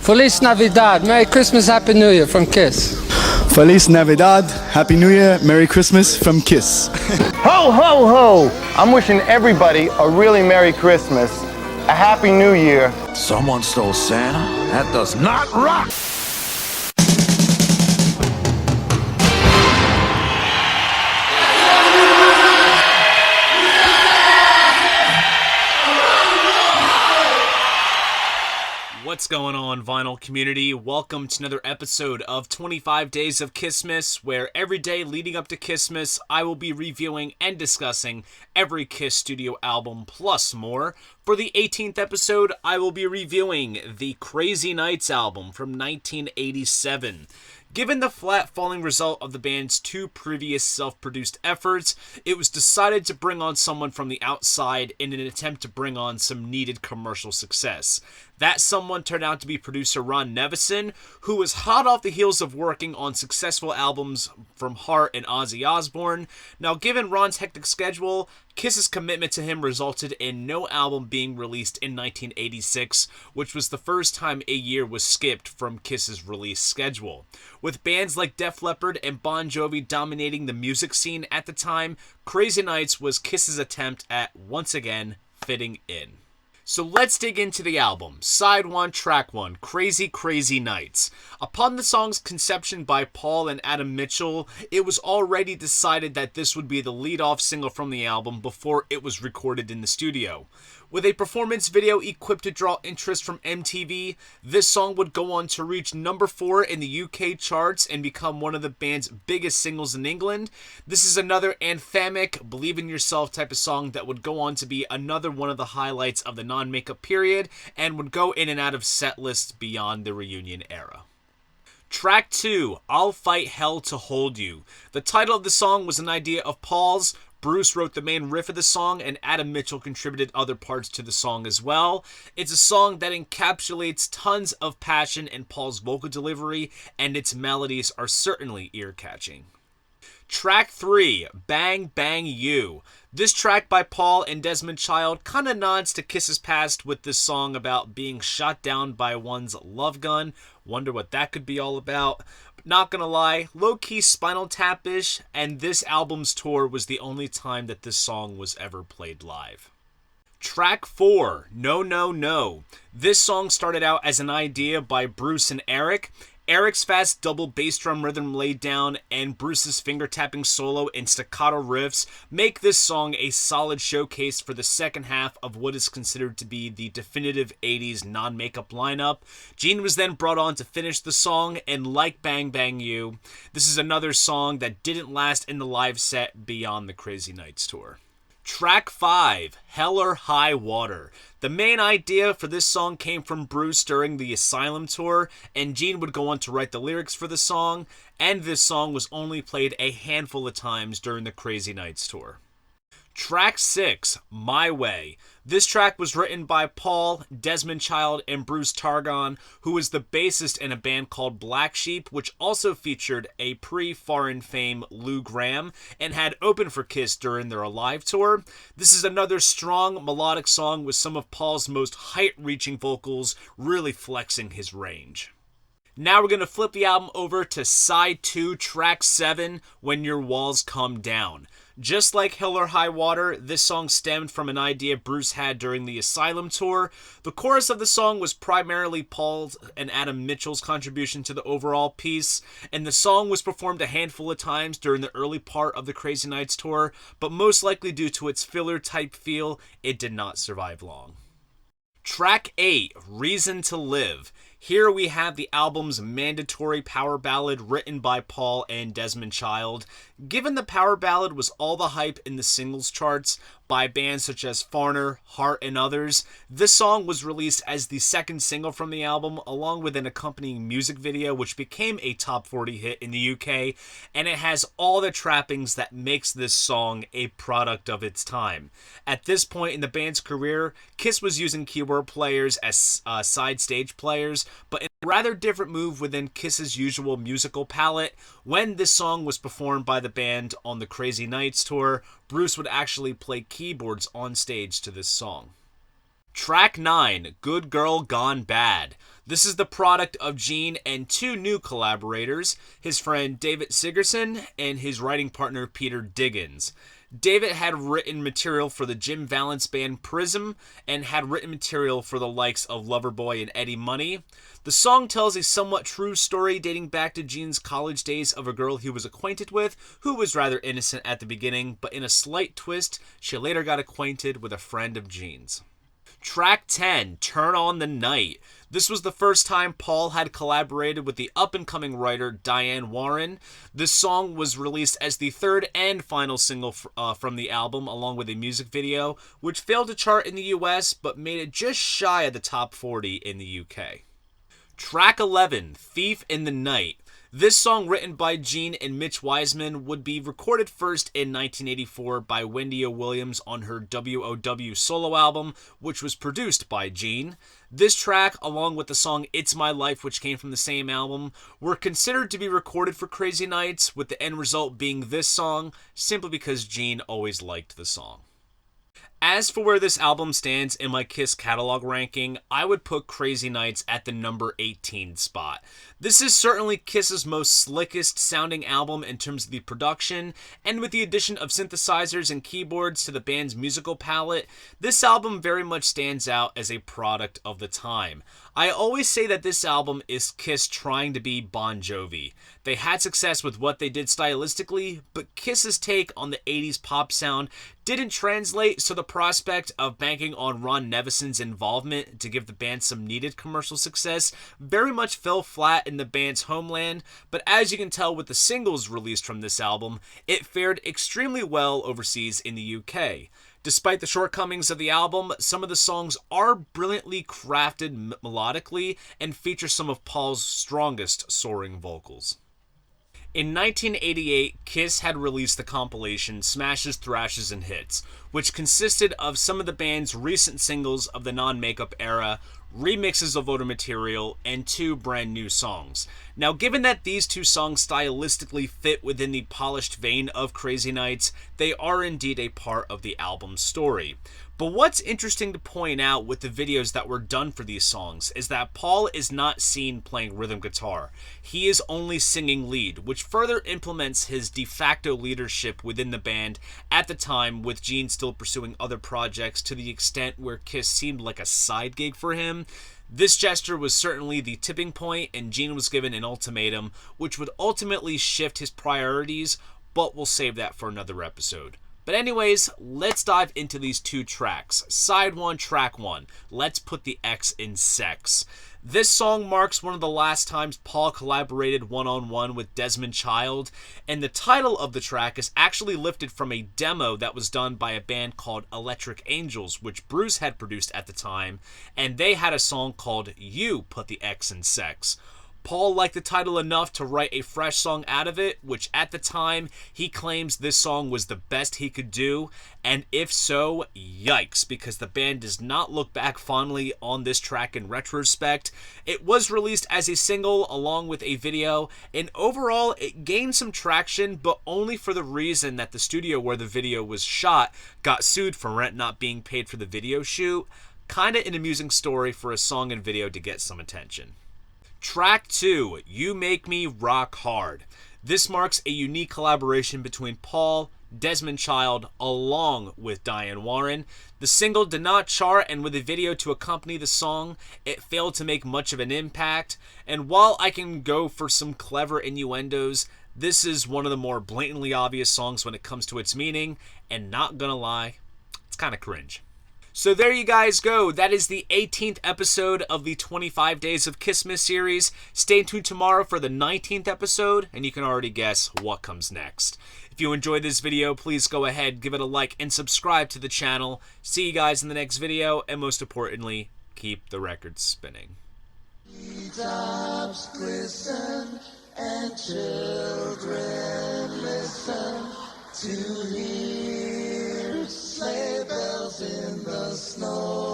Feliz Navidad, Merry Christmas, Happy New Year from Kiss. Feliz Navidad, Happy New Year, Merry Christmas from Kiss. Ho, ho, ho! I'm wishing everybody a really Merry Christmas, a Happy New Year. Someone stole Santa? That does not rock! What's going on, vinyl community? Welcome to another episode of 25 Days of KISSmas, where every day leading up to KISSmas, I will be reviewing and discussing every Kiss studio album plus more. For the 18th episode, I will be reviewing the Crazy Nights album from 1987. Given the flat-falling result of the band's two previous self-produced efforts, it was decided to bring on someone from the outside in an attempt to bring on some needed commercial success. That someone turned out to be producer Ron Nevison, who was hot off the heels of working on successful albums from Heart and Ozzy Osbourne. Now, given Ron's hectic schedule, Kiss's commitment to him resulted in no album being released in 1986, which was the first time a year was skipped from Kiss's release schedule. With bands like Def Leppard and Bon Jovi dominating the music scene at the time, Crazy Nights was Kiss's attempt at, once again, fitting in. So let's dig into the album. Side 1, Track 1, Crazy Crazy Nights. Upon the song's conception by Paul and Adam Mitchell, it was already decided that this would be the lead-off single from the album before it was recorded in the studio. With a performance video equipped to draw interest from MTV, this song would go on to reach number 4 in the UK charts and become one of the band's biggest singles in England. This is another anthemic, believe in yourself type of song that would go on to be another one of the highlights of the non-makeup period and would go in and out of set lists beyond the reunion era. Track 2, I'll Fight Hell to Hold You. The title of the song was an idea of Paul's. Bruce wrote the main riff of the song, and Adam Mitchell contributed other parts to the song as well. It's a song that encapsulates tons of passion in Paul's vocal delivery, and its melodies are certainly ear-catching. Track 3, Bang Bang You. This track by Paul and Desmond Child kinda nods to Kiss's past with this song about being shot down by one's love gun. Wonder what that could be all about. But not gonna lie, low-key Spinal Tap-ish, and this album's tour was the only time that this song was ever played live. Track 4, No No No. This song started out as an idea by Bruce and Eric. Eric's fast double bass drum rhythm laid down and Bruce's finger-tapping solo and staccato riffs make this song a solid showcase for the second half of what is considered to be the definitive 80s non-makeup lineup. Gene was then brought on to finish the song, and like Bang Bang You, this is another song that didn't last in the live set beyond the Crazy Nights tour. Track 5, Hell or High Water. The main idea for this song came from Bruce during the Asylum tour, and Gene would go on to write the lyrics for the song, and this song was only played a handful of times during the Crazy Nights tour. Track 6, My Way. This track was written by Paul, Desmond Child, and Bruce Targon, who was the bassist in a band called Black Sheep, which also featured a pre-foreign fame Lou Gramm, and had opened for Kiss during their Alive tour. This is another strong melodic song with some of Paul's most height-reaching vocals really flexing his range. Now we're going to flip the album over to Side 2, Track 7, When Your Walls Come Down. Just like Hell or High Water, this song stemmed from an idea Bruce had during the Asylum tour. The chorus of the song was primarily Paul's and Adam Mitchell's contribution to the overall piece, and the song was performed a handful of times during the early part of the Crazy Nights tour, but most likely due to its filler-type feel, it did not survive long. Track 8, Reason to Live. Here we have the album's mandatory power ballad written by Paul and Desmond Child. Given the power ballad was all the hype in the singles charts by bands such as Foreigner, Heart, and others, this song was released as the second single from the album, along with an accompanying music video which became a top 40 hit in the UK, and it has all the trappings that makes this song a product of its time. At this point in the band's career, Kiss was using keyboard players as side stage players, but in a rather different move within Kiss's usual musical palette. When this song was performed by the band on the Crazy Nights tour, Bruce would actually play keyboards on stage to this song. Track 9, Good Girl Gone Bad. This is the product of Gene and two new collaborators, his friend David Sigerson and his writing partner Peter Diggins. David had written material for the Jim Valance band Prism and had written material for the likes of Loverboy and Eddie Money. The song tells a somewhat true story dating back to Gene's college days of a girl he was acquainted with who was rather innocent at the beginning, but in a slight twist, she later got acquainted with a friend of Gene's. Track 10, Turn on the Night. This was the first time Paul had collaborated with the up-and-coming writer Diane Warren. This song was released as the third and final single from the album, along with a music video, which failed to chart in the US, but made it just shy of the top 40 in the UK. Track 11, Thief in the Night. This song, written by Gene and Mitch Wiseman, would be recorded first in 1984 by Wendy O. Williams on her WOW solo album, which was produced by Gene. This track, along with the song It's My Life, which came from the same album, were considered to be recorded for Crazy Nights, with the end result being this song, simply because Gene always liked the song. As for where this album stands in my KISS catalog ranking, I would put Crazy Nights at the number 18 spot. This is certainly KISS's most slickest sounding album in terms of the production, and with the addition of synthesizers and keyboards to the band's musical palette, this album very much stands out as a product of the time. I always say that this album is KISS trying to be Bon Jovi. They had success with what they did stylistically, but KISS's take on the 80s pop sound didn't translate, so the prospect of banking on Ron Nevison's involvement to give the band some needed commercial success very much fell flat in the band's homeland, but as you can tell with the singles released from this album, it fared extremely well overseas in the UK. Despite the shortcomings of the album, some of the songs are brilliantly crafted melodically and feature some of Paul's strongest soaring vocals. In 1988, KISS had released the compilation Smashes, Thrashes, and Hits, which consisted of some of the band's recent singles of the non-makeup era, remixes of older material, and two brand new songs. Now, given that these two songs stylistically fit within the polished vein of Crazy Nights, they are indeed a part of the album's story. But what's interesting to point out with the videos that were done for these songs is that Paul is not seen playing rhythm guitar. He is only singing lead, which further implements his de facto leadership within the band at the time, with Gene still pursuing other projects to the extent where KISS seemed like a side gig for him. This gesture was certainly the tipping point, and Gene was given an ultimatum, which would ultimately shift his priorities, but we'll save that for another episode. But anyways, let's dive into these two tracks. Side 1, track 1. Let's put the X in sex. This song marks one of the last times Paul collaborated one-on-one with Desmond Child, and the title of the track is actually lifted from a demo that was done by a band called Electric Angels, which Bruce had produced at the time, and they had a song called You Put the X in Sex. Paul liked the title enough to write a fresh song out of it, which at the time, he claims this song was the best he could do, and if so, yikes, because the band does not look back fondly on this track in retrospect. It was released as a single along with a video, and overall, it gained some traction, but only for the reason that the studio where the video was shot got sued for rent not being paid for the video shoot. Kinda an amusing story for a song and video to get some attention. Track 2, You Make Me Rock Hard. This marks a unique collaboration between Paul, Desmond Child, along with Diane Warren. The single did not chart, and with a video to accompany the song, it failed to make much of an impact. And while I can go for some clever innuendos, this is one of the more blatantly obvious songs when it comes to its meaning, and not gonna lie, it's kinda cringe. So there you guys go. That is the 18th episode of the 25 Days of KISSmas series. Stay tuned tomorrow for the 19th episode, and you can already guess what comes next. If you enjoyed this video, please go ahead, give it a like, and subscribe to the channel. See you guys in the next video, and most importantly, keep the records spinning. Treetops glisten and children listen to hear sleigh bells in the snow.